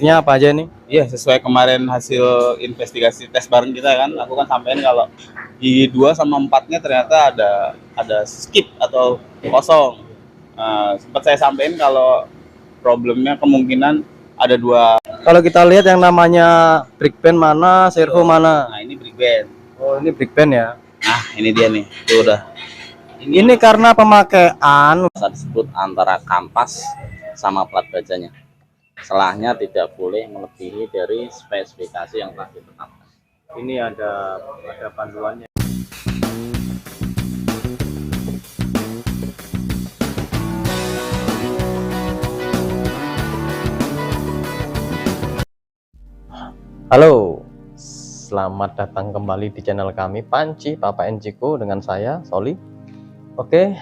Ini apa aja nih? Iya, sesuai kemarin hasil investigasi tes bareng kita kan, aku kan sampein kalau gigi 2 sama 4-nya ternyata ada skip atau kosong. Sempat saya sampein kalau problemnya kemungkinan ada dua. Kalau kita lihat yang namanya brick band mana, servo mana? Nah, ini brick band. Oh, ini brick band ya. Nah, ini dia nih. Tuh udah. Ini karena pemakaian Disebut antara kampas sama plat bajanya. Selahnya tidak boleh melebihi dari spesifikasi yang telah ditetapkan. ini ada panduannya. Halo, selamat datang kembali di channel kami Panci Papa NCko dengan saya Soli. Oke,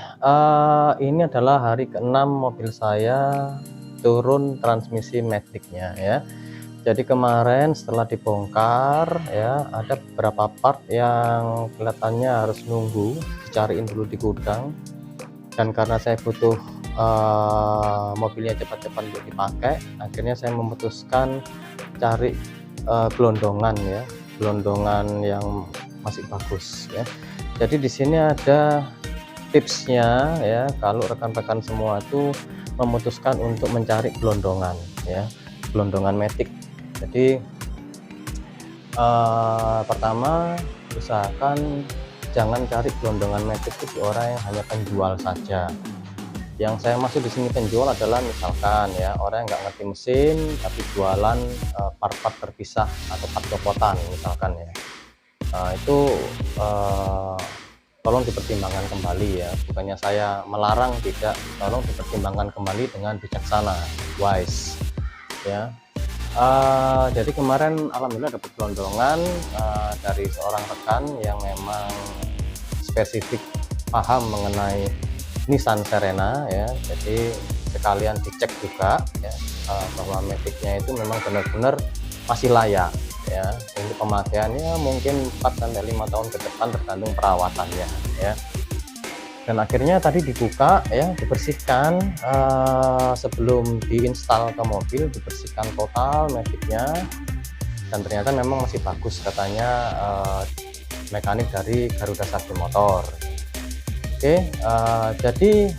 ini adalah hari ke-6 mobil saya turun transmisi maticnya ya. Jadi kemarin setelah dibongkar ya, ada beberapa part yang kelihatannya harus nunggu dicariin dulu di gudang, dan karena saya butuh mobilnya cepat-cepat untuk dipakai, akhirnya saya memutuskan cari gelondongan ya, gelondongan yang masih bagus ya. Jadi di sini ada tipsnya ya, kalau rekan-rekan semua itu memutuskan untuk mencari gelondongan ya, gelondongan matic. Jadi pertama, usahakan jangan cari gelondongan matic itu di orang yang hanya penjual saja. Yang saya maksud di sini penjual adalah misalkan ya, orang yang nggak ngerti mesin tapi jualan part-part terpisah atau part copotan misalkan ya. Itu tolong dipertimbangkan kembali ya, bukannya saya melarang, tidak, tolong dipertimbangkan kembali dengan bijaksana, wise ya. Jadi kemarin alhamdulillah dapat gelondongan dari seorang rekan yang memang spesifik paham mengenai Nissan Serena ya. Jadi sekalian dicek juga ya, bahwa maticnya itu memang benar-benar masih layak ya untuk pemakaiannya, mungkin 4-5 tahun ke depan tergantung perawatannya ya. Dan akhirnya tadi dibuka ya, dibersihkan sebelum diinstal ke mobil, dibersihkan total maticnya, dan ternyata memang masih bagus katanya mekanik dari Garuda Sakti Motor. Oke, jadi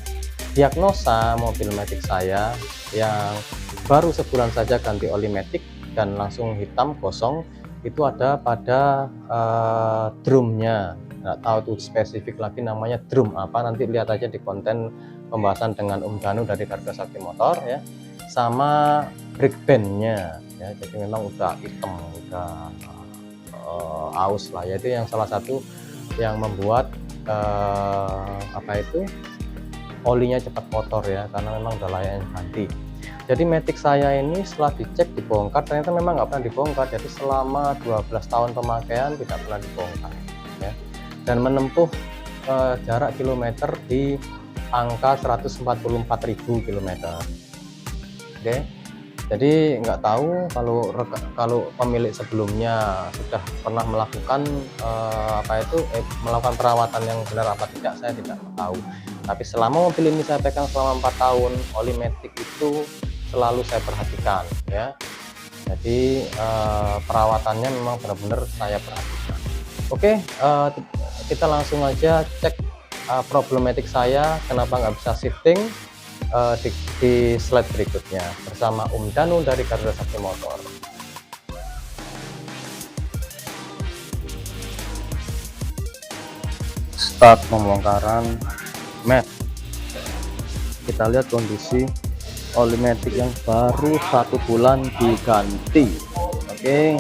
diagnosa mobil matic saya yang baru sebulan saja ganti oli matic dan langsung hitam kosong itu ada pada drumnya. Nggak tahu tuh spesifik lagi namanya drum apa, nanti lihat aja di konten pembahasan dengan Danu dari Garuda Sakti Motor ya. Sama brake bandnya ya, jadi memang udah hitam, udah aus lah ya. Itu yang salah satu yang membuat apa itu, olinya cepat kotor ya, karena memang udah layak ganti. Jadi matic saya ini setelah dicek, dibongkar, ternyata memang nggak pernah dibongkar. Jadi selama 12 tahun pemakaian tidak pernah dibongkar ya, dan menempuh jarak kilometer di angka 144.000 km. Oke, jadi nggak tahu kalau pemilik sebelumnya sudah pernah melakukan melakukan perawatan yang benar apa tidak, saya tidak tahu. Tapi selama mobil ini saya pegang selama 4 tahun, oli matic itu selalu saya perhatikan ya. Jadi perawatannya memang benar-benar saya perhatikan. Oke, kita langsung aja cek problematik saya kenapa nggak bisa shifting di slide berikutnya bersama Danu dari Garuda Sakti Motor. Start pembongkaran mat. Kita lihat kondisi oli matic yang baru 1 bulan diganti. Oke.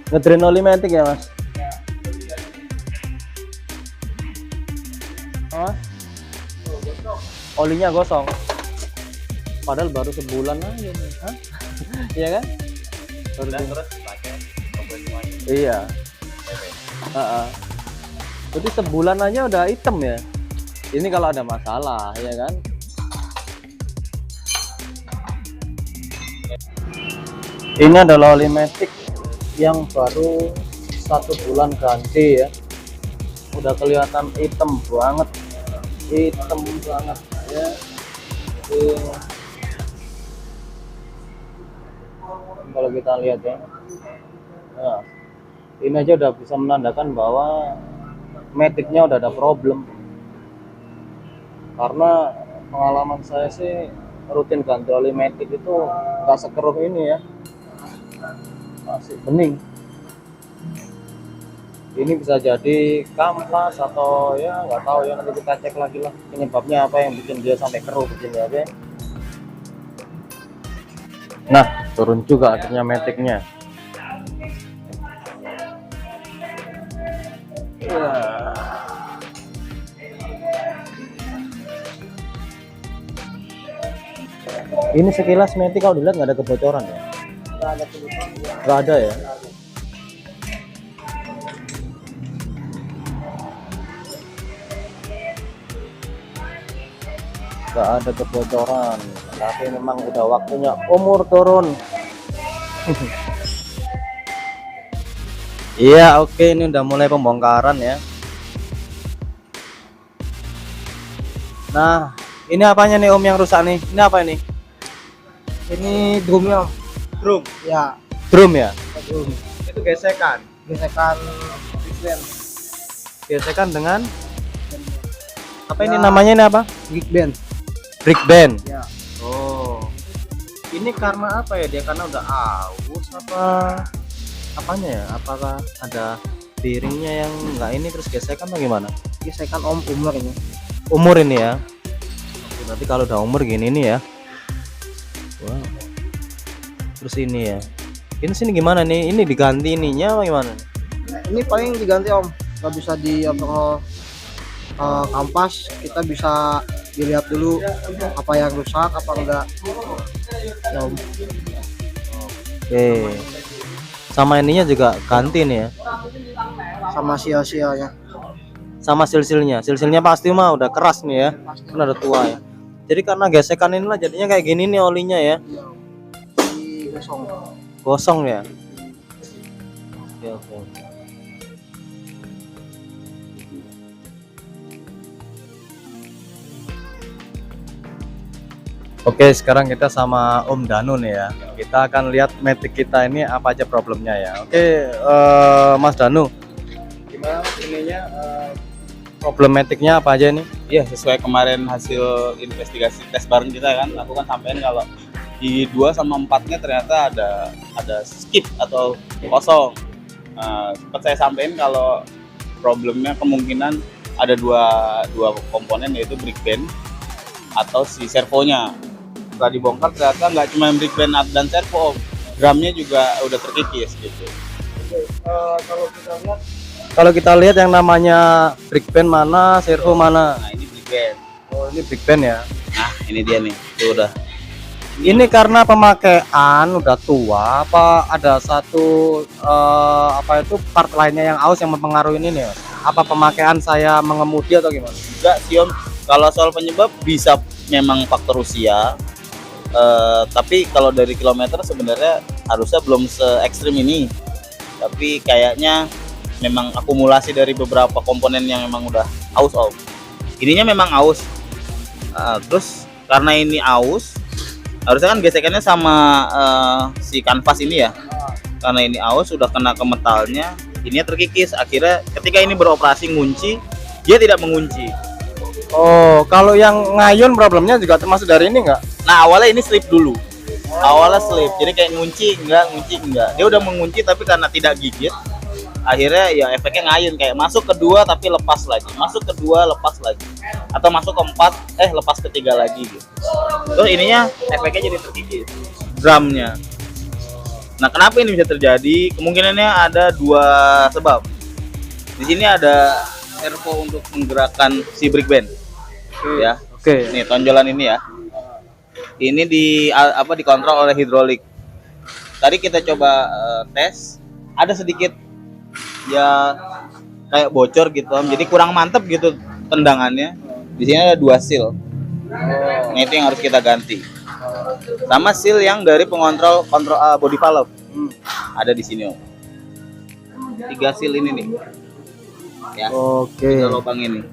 Ngedrain oli matic ya mas? Olinya gosong, padahal baru sebulan aja nih. Hah? Iya kan? Terus iya. Jadi sebulan aja udah hitam ya. Ini kalau ada masalah ya kan. Ini adalah oli matic yang baru 1 bulan ganti ya, udah kelihatan hitam banget hitam banget ya. Jadi, kalau kita lihat ya, nah, ini aja udah bisa menandakan bahwa metiknya udah ada problem. Karena pengalaman saya sih rutin ganti oli metik itu nggak sekeruh ini ya, masih bening. Ini bisa jadi kampas atau ya nggak tahu ya, nanti kita cek lagi lah penyebabnya apa yang bikin dia sampai keruh begini ya. Nah, turun juga akhirnya metiknya. Ini sekilas metik kalau dilihat nggak ada kebocoran ya? Nggak ada ya? Nggak ada kebocoran, tapi memang udah waktunya umur turun. Iya, oke, ini udah mulai pembongkaran ya. Nah, ini apanya nih Om yang rusak nih? Ini apa ini? Ini drumnya Om. Drum. Ya, Drum ya? drum. Itu gesekan. Gesekan Big Gesekan dengan apa ini Ya. namanya, ini apa? Band. Brick band. Ya. Oh, ini karena apa ya? Dia karena udah aus apa apanya ya? Apakah ada piringnya yang enggak ini terus gesekan atau gimana? Gesekan Om umur ini. Umur ini ya. Oke, berarti kalau udah umur gini nih ya. Wow. Terus ini ya. Ini sini gimana nih? Ini diganti ininya apa gimana? Ini paling diganti Om. Nggak bisa di overhaul kampas. Kita bisa dilihat dulu apa yang rusak apa enggak. Ya, Om. Oke. Sama ininya juga ganti nih ya. Sama sil-silnya. Sama silsilnya. Silsilnya pasti mah udah keras nih ya. Kan udah tua ya. Jadi karena gesekan inilah jadinya kayak gini nih olinya ya. Di gosong. Gosong ya. Oke, oke. Oke, sekarang kita sama Om Danu nih ya. Kita akan lihat metik kita ini apa aja problemnya ya. Oke, Mas Danu, gimana ininya, problematiknya apa aja nih? Iya, sesuai kemarin hasil investigasi tes bareng kita kan, aku kan sampein kalau di 2 sama 4-nya ternyata ada skip atau kosong. Sempat saya sampein kalau problemnya kemungkinan ada dua komponen, yaitu brick band atau si servonya. Setelah dibongkar ternyata nggak cuma brick band dan servo, drumnya juga udah terkikis gitu. Kalau kita lihat yang namanya brick band mana, servo mana? Nah, ini brick band. Oh, ini brick band ya. Nah, ini dia nih, itu udah. Ini karena pemakaian udah tua apa ada satu apa itu part lainnya yang aus yang mempengaruhi ini nih? Apa pemakaian saya mengemudi atau gimana? Enggak sih Om, kalau soal penyebab bisa memang faktor usia. Tapi kalau dari kilometer sebenarnya harusnya belum se ekstrim ini. Tapi kayaknya memang akumulasi dari beberapa komponen yang memang udah aus Om. Ininya memang aus. Terus karena ini aus, harusnya kan gesekannya sama si kanvas ini ya. Karena ini aus sudah kena ke metalnya, ininya terkikis. Akhirnya ketika ini beroperasi ngunci, dia tidak mengunci. Oh, kalau yang ngayun problemnya juga termasuk dari ini enggak? Nah, awalnya ini slip dulu. Awalnya slip, jadi kayak ngunci enggak. Dia udah mengunci tapi karena tidak gigit, akhirnya ya efeknya ngayun, kayak masuk kedua tapi lepas lagi, masuk kedua lepas lagi, atau masuk keempat lepas ketiga lagi gitu. Terus ininya efeknya jadi terkikis drumnya. Nah, kenapa ini bisa terjadi? Kemungkinannya ada 2 sebab. Di sini ada servo untuk menggerakkan si brick band. Ya. Oke. Nih tonjolan ini ya. Ini dikontrol oleh hidrolik. Tadi kita coba tes, ada sedikit ya kayak bocor gitu Om. Jadi kurang mantep gitu tendangannya. Di sini ada 2 seal. Nah, itu yang harus kita ganti. Sama seal yang dari pengontrol body valve. Ada di sini Om. 3 seal ini nih. ya. Oke. 3 lubang ini.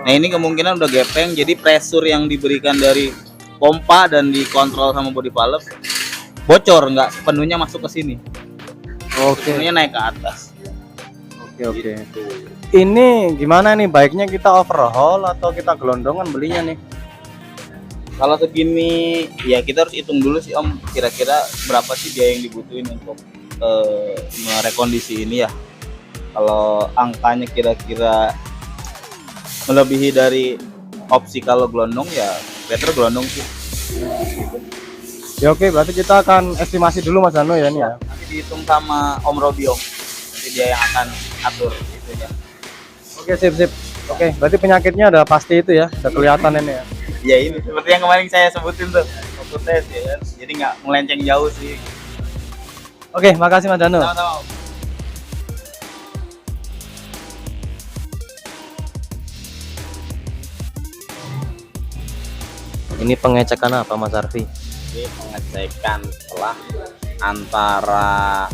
Nah ini kemungkinan udah gepeng, jadi pressure yang diberikan dari pompa dan dikontrol sama body valve bocor, nggak sepenuhnya masuk ke sini. Oke. Sepenuhnya naik ke atas. Oke. Gitu. Ini gimana nih, baiknya kita overhaul atau kita gelondongan belinya nih? Kalau segini ya kita harus hitung dulu sih Om, kira-kira berapa sih biaya yang dibutuhin untuk merekondisi ini ya. Kalau angkanya kira-kira melebihi dari opsi kalau gelondong ya better gelondong sih. Ya oke, berarti kita akan estimasi dulu Mas Danu ya nih ya. Nanti dihitung sama Om Robi Om, nanti dia yang akan atur itunya. Oke, sip. Oke, berarti penyakitnya udah pasti itu ya, udah kelihatan ini ya. Ya ini seperti yang kemarin saya sebutin tuh, waktu tes ya kan. Jadi nggak melenceng jauh sih. Oke, makasih Mas Danu. Sama-sama Om. Ini pengecekan apa Mas Arfi? Ini pengecekan setelah antara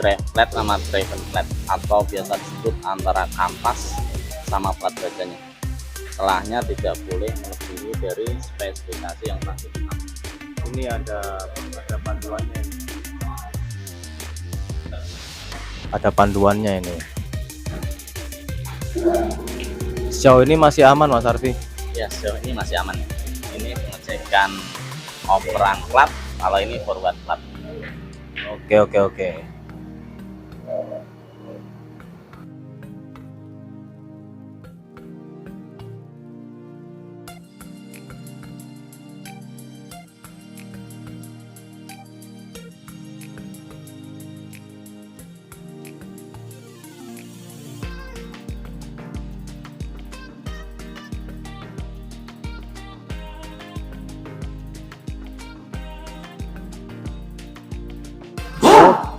drive flat sama driven flat, atau biasa disebut antara kampas sama plat bacanya. Setelahnya tidak boleh melebihi dari spesifikasi yang telah ditetapkan. Ini ada panduannya ini. Ada panduannya ini. Sejauh ini masih aman Mas Arfi? Ya sejauh ini masih aman. Ini pengecekan operan plat, kalau ini forward plat. Oke.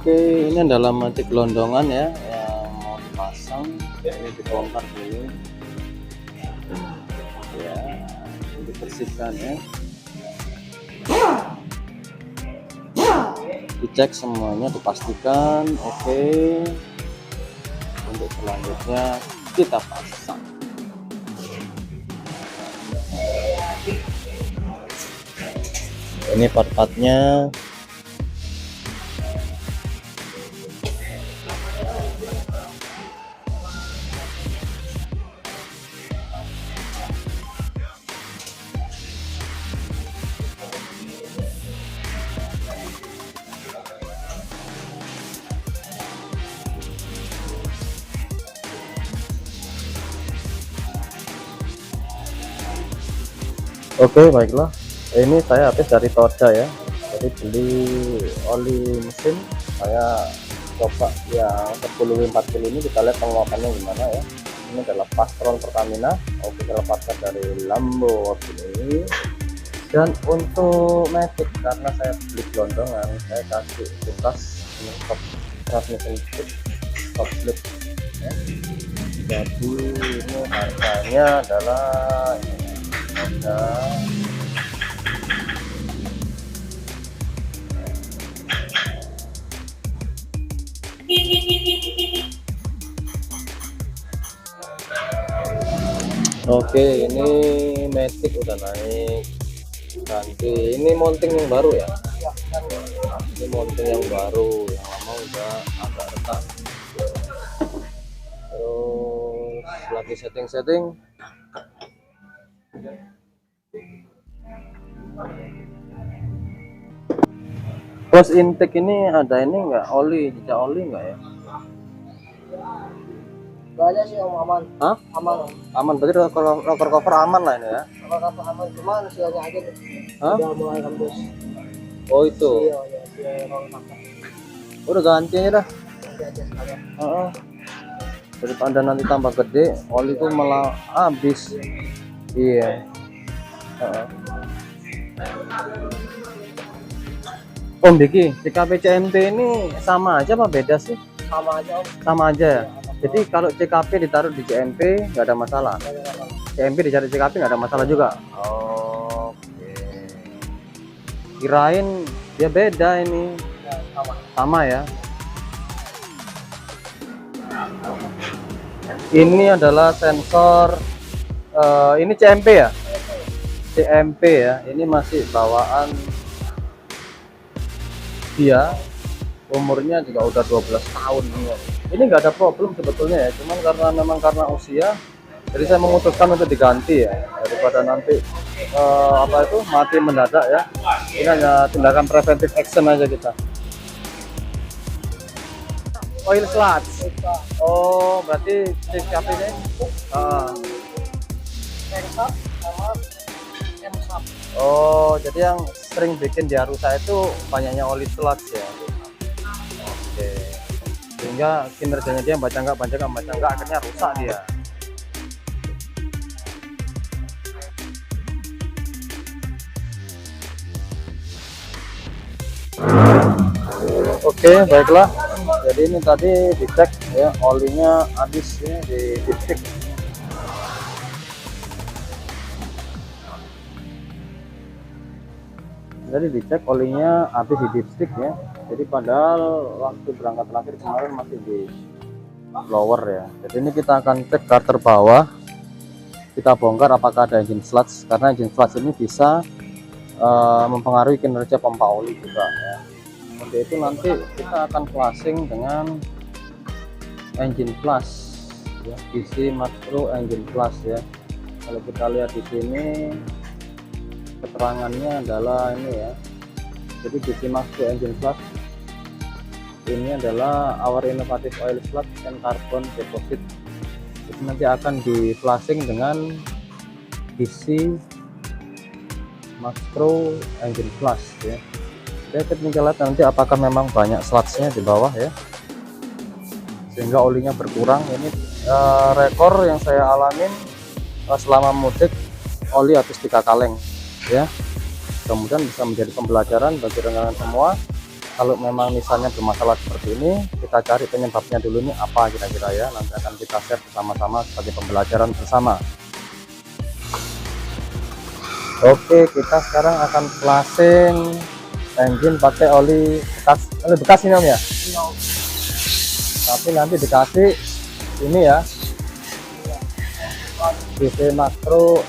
Oke, ini adalah matic gelondongan ya yang mau dipasang. Ini dibongkar dulu. Ya, dibersihkan ya. Dicek semuanya, dipastikan oke. Untuk selanjutnya kita pasang. Ini part-partnya. Oke, baiklah. Ini saya habis dari Toda ya. Jadi beli oli mesin. Saya coba yang 10-40 ini, kita lihat penguapannya gimana ya. Ini adalah Pastron Pertamina. Oke, kita lepaskan dari Lamborghini. Dan untuk matic, karena saya beli gelondongan, saya kasih tugas ini stop transmission stop slip ya. Jadi ini harganya adalah ada oke, ini matic udah naik ganti. Ini mounting yang baru ya, ini mounting yang baru, yang lama udah agak retak. Terus lagi setting Bos intake ini ada ini enggak, jejak oli enggak ya? Gak aja sih Om, aman. Hah? Aman Om. Aman, berarti rocker cover aman lah ini ya? Kalau kata aman, cuman sialnya aja tuh. Hah? Udah mulai kembus. Oh itu. Iya, sial kalau pakai. Udah ganti aja dah. Nanti aja sekalian. Daripada nanti tambah gede, oli itu malah habis. Iya. Om Diki, CKP CMP ini sama aja apa beda sih? Sama aja Om. Sama aja ya. Jadi kalau CKP ditaruh di CMP nggak ada masalah. CMP dicari CKP nggak ada masalah juga. Oke. Kirain dia beda ini. Ya, sama. Sama ya. Ini adalah sensor ini CMP ya, CMP ya. Ini masih bawaan dia, umurnya juga udah 12 tahun ini nggak ada problem sebetulnya ya, cuman karena usia, jadi saya memutuskan untuk diganti ya, daripada nanti apa itu mati mendadak ya. Ini hanya tindakan preventive action aja kita. Oil sludge. Oh, berarti siap ini. Oh, jadi yang sering bikin dia rusak itu banyaknya oil sludge ya. Oke. Sehingga kinerjanya dia baca nggak, akhirnya rusak dia. Oke, baiklah. Jadi ini tadi dicek ya, olinya habis ya, di dipstick. Jadi dicek olinya habis di dipstick ya. Jadi padahal waktu berangkat terakhir kemarin masih di blower ya. Jadi ini kita akan cek garter bawah. Kita bongkar apakah ada engine sludge, karena engine sludge ini bisa mempengaruhi kinerja pompa oli juga ya. Seperti itu nanti kita akan flashing dengan engine flush ya, DC Maxpro engine flush ya. Kalau kita lihat di sini keterangannya adalah ini ya. Jadi DC Maxpro engine flush ini adalah our innovative oil sludge and carbon deposit. Itu nanti akan di flashing dengan DC Maxpro engine flush ya. Kita tinggal lihat nanti apakah memang banyak sludge-nya di bawah ya, sehingga olinya berkurang. Ini rekor yang saya alamin selama mudik, oli habis 3 kaleng ya. Kemudian bisa menjadi pembelajaran bagi rekan-rekan semua. Kalau memang misalnya bermasalah seperti ini, kita cari penyebabnya dulu nih apa kira-kira ya. Nanti akan kita share bersama-sama sebagai pembelajaran bersama. Oke, kita sekarang akan flashing engine pakai oli bekas ini om ya. Tapi nanti dikasih ini ya, DC Maxpro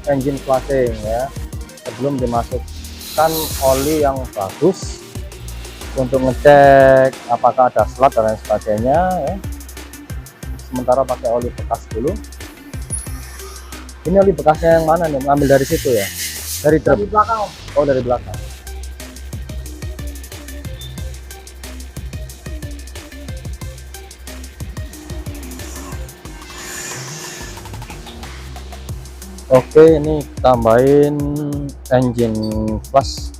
engine flashing ya, sebelum dimasukkan oli yang bagus untuk ngecek apakah ada sludge dan lain sebagainya ya. Sementara pakai oli bekas dulu. Ini oli bekasnya yang mana nih? Ngambil dari situ ya, dari drum. Dari belakang om. Oh, dari belakang. Oke, ini tambahin engine flush.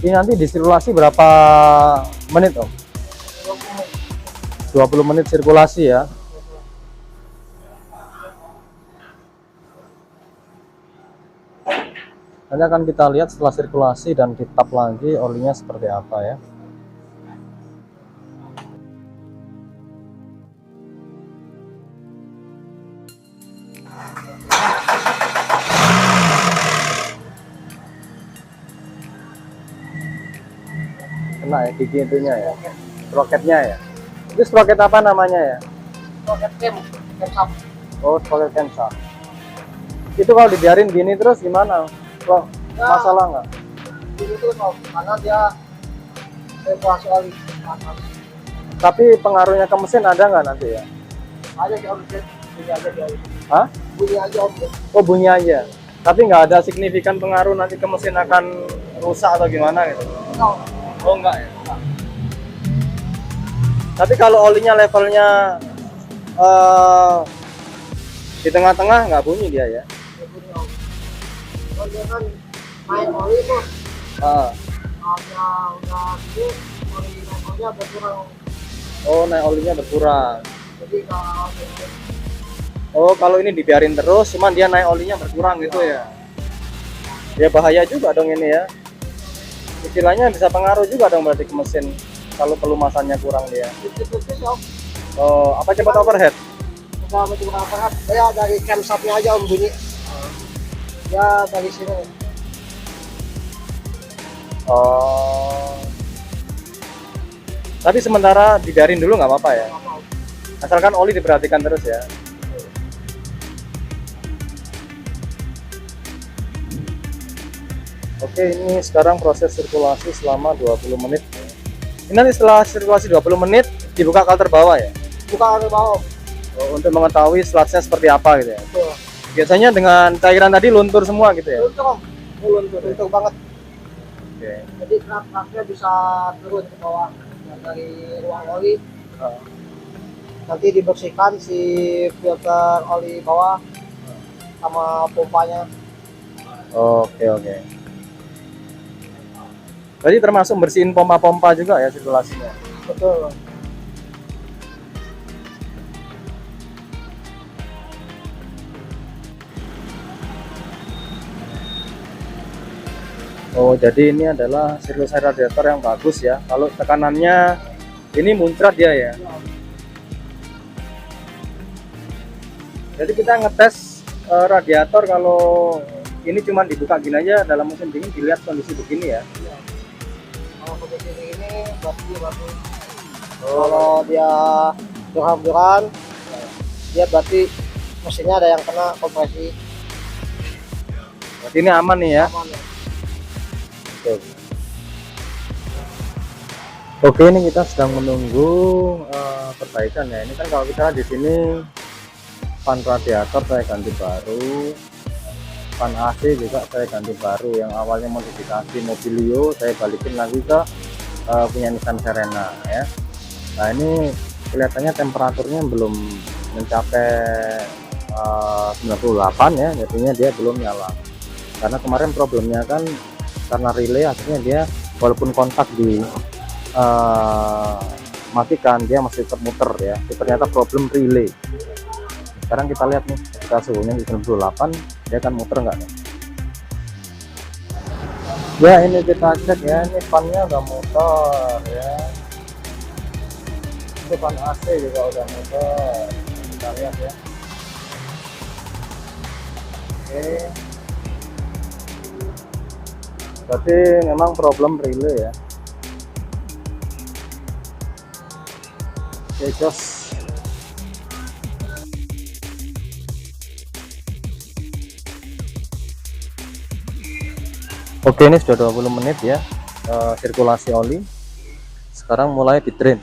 Ini nanti disirkulasi berapa menit om? 20 menit sirkulasi ya. Nanti akan kita lihat setelah sirkulasi dan ditap lagi olinya seperti apa ya. Kena ya gigi intinya ya, sprocketnya ya. Itu sprocket apa namanya ya? Sprocket camshaft. Oh, sprocket camshaft. Itu kalau dibiarin gini terus gimana? Kok masalah nggak? Ini tuh karena dia evakuasi oli panas. Tapi pengaruhnya ke mesin ada nggak nanti ya? Ada di oli, bunyi aja di oli. Hah? Bunyi aja om. Oh, bunyi aja. Tapi nggak ada signifikan pengaruh nanti ke mesin akan rusak atau gimana gitu? No. Oh, enggak ya? Tapi kalau olinya levelnya di tengah-tengah nggak bunyi dia ya? Kalau dia kan main oli tuh, udah gede, oli levelnya berkurang. Oh, naik olinya berkurang. Jadi kalau Oh, kalau ini dibiarin terus, cuman dia naik olinya berkurang gitu ya? Ya bahaya juga dong ini ya. Istilahnya bisa pengaruh juga dong berarti ke mesin kalau pelumasannya kurang dia. Oh, apa cepat overhead? udah berkurang banget. Ya dari camshaftnya aja om bunyi. Ya dari sini. Oh. Tapi sementara dibiarin dulu nggak apa-apa ya. Asalkan oli diperhatikan terus ya. Oke, ini sekarang proses sirkulasi selama 20 menit. Ini nanti setelah sirkulasi 20 menit dibuka kalter bawah ya. Buka ke bawah. Oh, untuk mengetahui sludge-nya seperti apa gitu ya. Betul. Biasanya dengan cairan tadi luntur semua gitu ya. Luntur om. Luntur banget. Oke. Jadi kerak-keraknya bisa turun ke bawah. Nah, dari ruang oli nanti dibersihkan si filter oli bawah sama pompanya. Oke, oke. Berarti termasuk bersihin pompa-pompa juga ya sirkulasinya. Betul. Oh, jadi ini adalah sirkulasi radiator yang bagus ya. Kalau tekanannya ini muncrat dia ya. Jadi kita ngetes radiator kalau ini cuma dibuka gini aja dalam musim dingin, dilihat kondisi begini ya. Kalau kondisi ini berarti bagus. Kalau dia durang-durang, dia berarti mesinnya ada yang kena kompresi. Berarti ini aman nih ya. Aman ya. Oke, ini kita sedang menunggu perbaikan ya. Ini kan kalau kita di sini fan radiator saya ganti baru, fan AC juga saya ganti baru. Yang awalnya modifikasi Mobilio saya balikin lagi ke punya Nissan Serena ya. Nah, ini kelihatannya temperaturnya belum mencapai 98 ya, jadinya dia belum nyala. Karena kemarin problemnya kan karena relay, akhirnya dia walaupun kontak di matikan dia masih termuter ya. Jadi ternyata problem relay. Sekarang kita lihat nih, kita suhunya di 98 dia akan muter nggak nih? Ya, ini kita cek ya, ini fannya udah muter ya. Ini fan AC juga udah muter, kita lihat ya. Oke, berarti memang problem relay ya. Oke, jos. Oke, ini sudah 20 menit ya sirkulasi oli. Sekarang mulai di drain.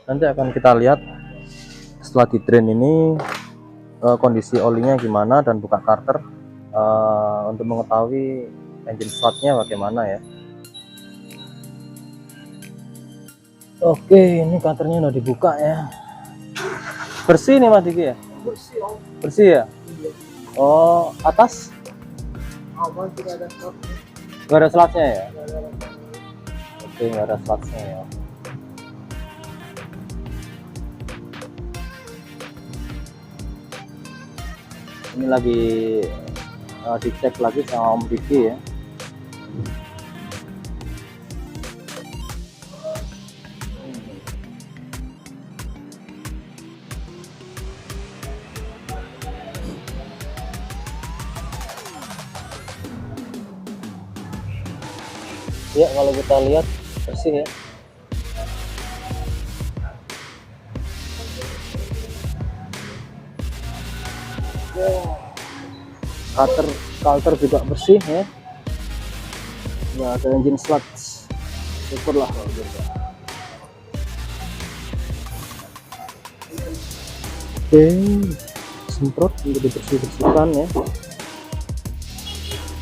Nanti akan kita lihat setelah di drain ini kondisi olinya gimana dan buka karter untuk mengetahui engine slotnya bagaimana ya. Oke, ini karternya udah dibuka ya. Bersih nih Mas Diki ya? Bersih om. Bersih ya? Oh, atas? Aman, tidak ada slot. Nggak ada slotnya ya? Oke, nggak ada slotnya ya. Ini lagi dicek lagi sama Om Diki ya. Ya, kalau kita lihat bersih ya. Kalter juga bersih ya. Nggak ada engine slot. Syukurlah kalau gitu. Oke, semprot untuk dibersihkan ya.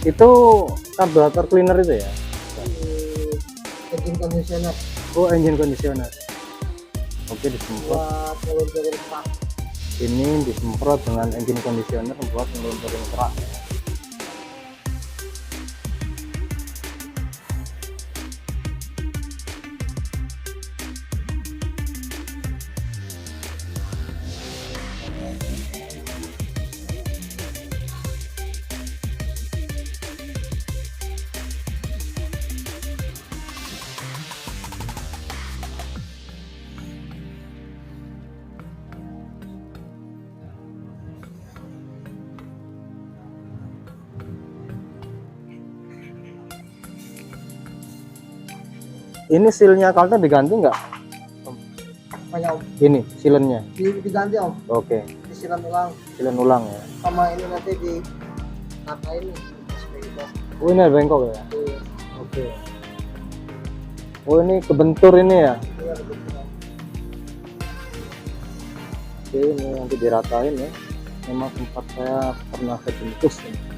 Itu karburator cleaner itu ya? Engine conditioner Oh, engine conditioner. Oke, disemprot. buat ngelunturin kerak. Ini disemprot dengan engine conditioner buat ngelunturin kerak. Ini sealnya Kalteng diganti nggak? Banyak Om. Ini sealannya. Diganti Om, Oke, disiram ulang. sealan ulang ya. Sama ini nanti di katain nih. Oh ini ada bengkok ya. Iya, Oke. Oh ini kebentur ini ya. iya betul. Oke, ini nanti diratain ya. Memang tempat saya pernah kejentus ini.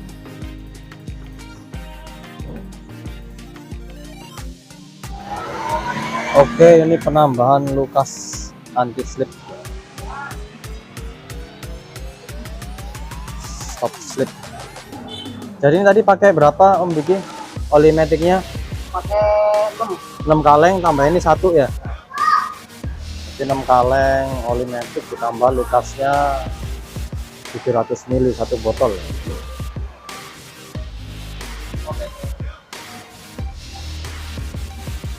Oke, ini penambahan lukas anti slip. Stop slip. Jadi ini tadi pakai berapa Om Diki? Oli metiknya Pakai 6 kaleng, tambah ini 1 ya. Jadi 6 kaleng oli metik ditambah lukasnya 700 ml 1 botol.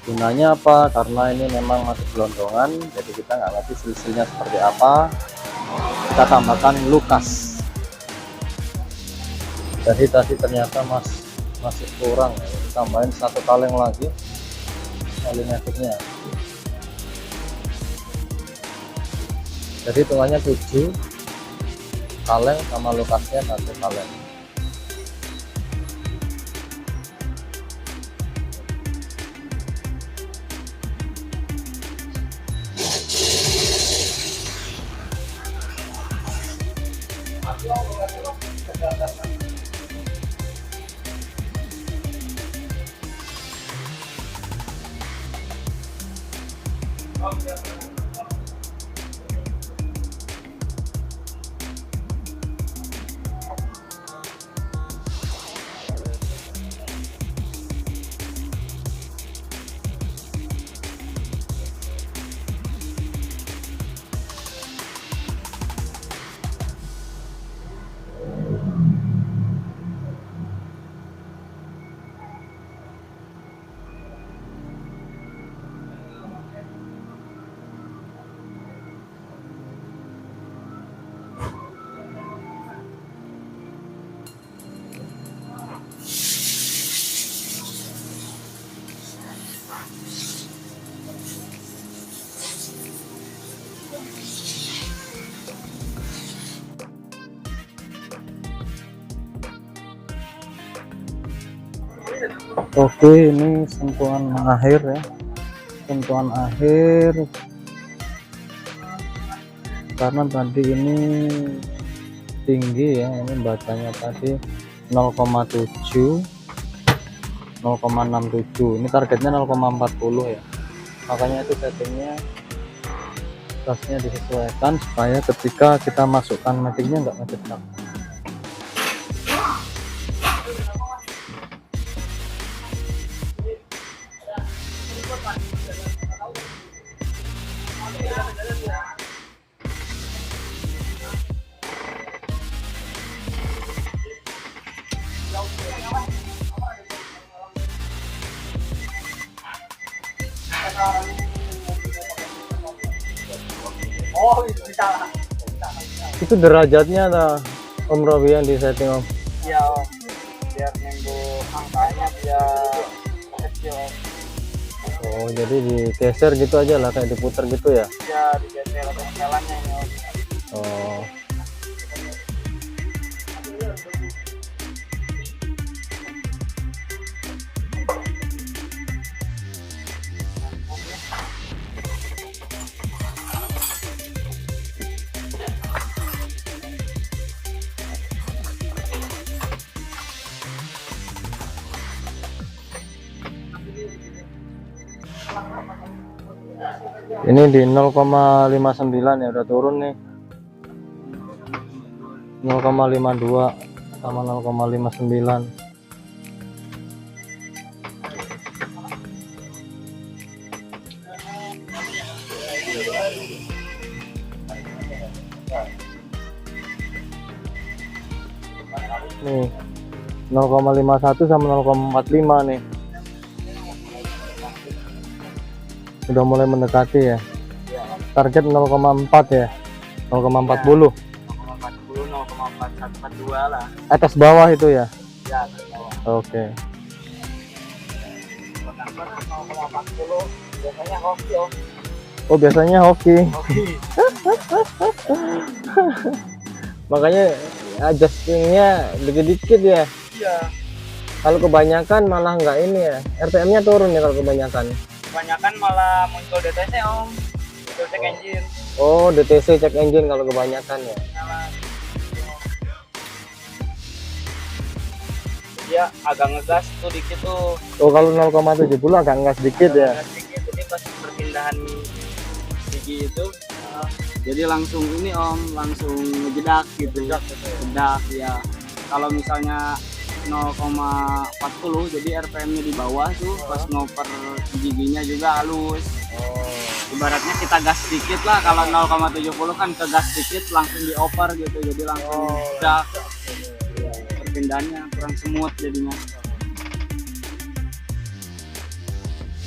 Gunanya apa? Karena ini memang masih gelondongan, jadi kita nggak ngerti silsilnya seperti apa. Kita tambahkan lukas. Jadi tadi ternyata masih kurang ya. Tambahin 1 kaleng lagi oli metiknya. Jadi hitungannya 7 kaleng sama lukasnya 1 kaleng. Oke, ini sentuhan akhir ya. Sentuhan akhir. Karena tadi ini tinggi ya, ini bacanya tadi 0,7 0,67. Ini targetnya 0,40 ya. Makanya itu settingnya gasnya disesuaikan supaya ketika kita masukkan metiknya nggak ngecetak. Oh, bisa. Itu derajatnya ada Om Robi yang di setting Om. Iya Om. Biar nunggu angkanya biar kecil. Oh jadi digeser gitu aja lah, kayak diputar gitu ya. Ya digeser atau setelannya ini Om. Oh ini di 0,59 ya, udah turun nih. 0,52 sama 0,59. Nih 0,51 sama 0,45 nih. Udah mulai mendekati ya. Target 0,4 ya. 0,40. 0,40, 0,4142 lah. Atas bawah itu ya. Ya, Oke. mana 0,40 biasanya hoki om. Oh biasanya hoki. Hoki. Makanya adjustingnya dikit-dikit ya. Iya. Kalau kebanyakan malah nggak ini ya. RPM-nya turun ya kalau kebanyakan. Kebanyakan malah muncul DTC om. Muncul check engine. Oh DTC check engine kalau kebanyakan ya. Nyala. Dia agak ngegas tuh dikit tuh. Oh kalau 0,70 agak ngas dikit ya. Ngegas dikit, jadi pas perpindahan gigi itu jadi langsung ini om, langsung ngejedak gitu. Jedak ya. Kalau misalnya 0,40 jadi RPM-nya di bawah tuh pas ngoper giginya juga halus. Ibaratnya kita gas sedikit lah, kalau 0,70 kan ke gas sedikit langsung dioper gitu, jadi langsung jedak. Perpindahannya kurang smooth jadinya.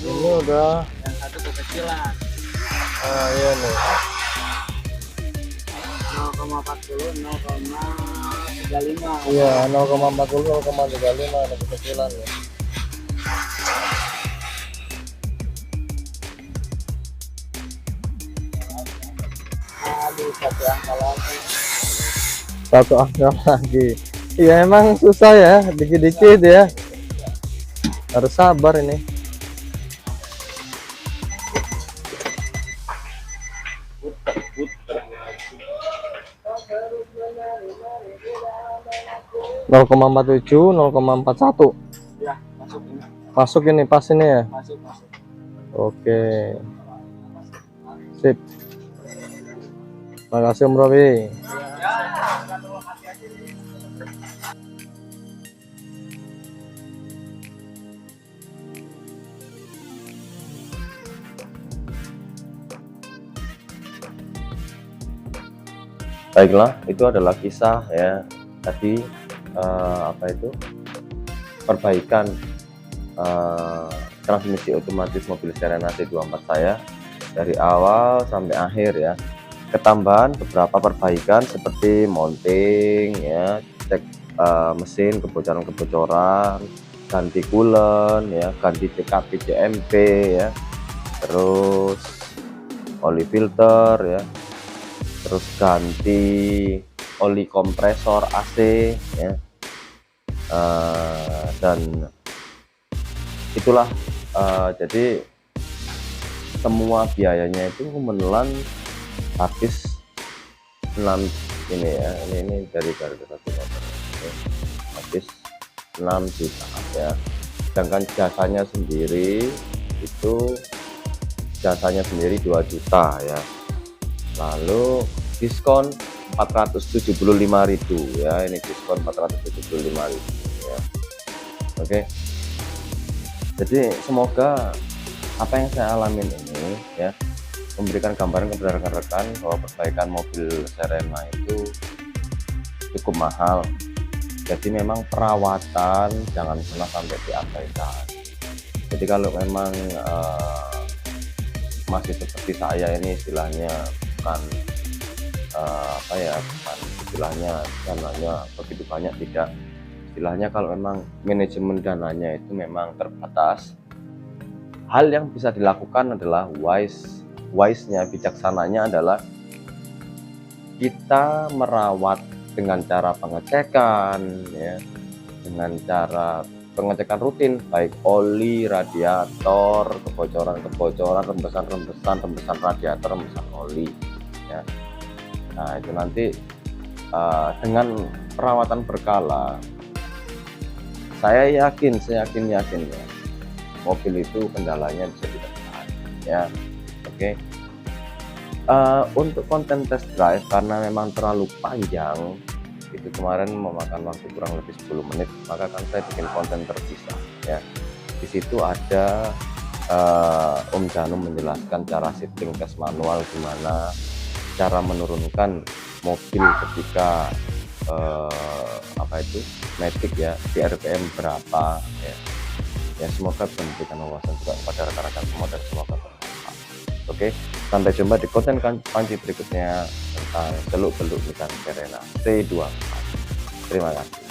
Ini udah. Yang satu kekecilan. Ah iya nih. 0,40, 0,35. Iya 0,40 0,35 ada kekecilan ya. Aduh, satu angka lagi. Satu angka lagi. Iya emang susah ya, dikit-dikit ya. Harus sabar ini. Nol koma 47, 0,41. Ya, masuk ini. Masuk ini pas ini ya. Masuk. Oke. Sip. Makasih Om Robi. Baiklah, itu adalah kisah ya tadi apa itu perbaikan transmisi otomatis mobil Serena C24 saya dari awal sampai akhir ya. Ketambahan beberapa perbaikan seperti mounting ya, cek mesin kebocoran-kebocoran, ganti coolant ya, ganti CKP CMP ya, terus oli filter ya, terus ganti oli kompresor AC ya, dan itulah jadi semua biayanya itu menelan habis 6 ini ya, ini dari satu motor ini, habis 6 juta ya. Sedangkan jasanya sendiri itu 2 juta ya. Lalu diskon 475.000 ya, ini diskon 475.000 ya. Oke. Jadi semoga apa yang saya alamin ini ya memberikan gambaran kepada rekan-rekan bahwa perbaikan mobil Serena itu cukup mahal. Jadi memang perawatan jangan pernah sampai diabaikan. Jadi kalau memang masih seperti saya ini istilahnya bukan apa ya, bukan istilahnya dananya begitu banyak, tidak, istilahnya kalau memang manajemen dananya itu memang terbatas, hal yang bisa dilakukan adalah wise-nya, bijaksananya adalah kita merawat dengan cara pengecekan ya, dengan cara pengecekan rutin, baik oli, radiator, kebocoran, rembesan radiator, rembesan oli ya. Nah itu nanti dengan perawatan berkala, saya yakin ya, mobil itu kendalanya bisa ditekan ya. Oke. Untuk konten test drive karena memang terlalu panjang, itu kemarin memakan waktu kurang lebih 10 menit, maka kan saya bikin konten terpisah ya. Di situ ada Om Janum menjelaskan cara shifting gas manual, gimana cara menurunkan mobil ketika apa itu matic ya, di RPM berapa ya. Ya semoga bisa memberikan wawasan juga kepada rekan-rekan semua dan semoga bermanfaat. Oke, sampai jumpa di konten panci berikutnya tentang seluk-beluk Nissan Serena C24. Terima kasih.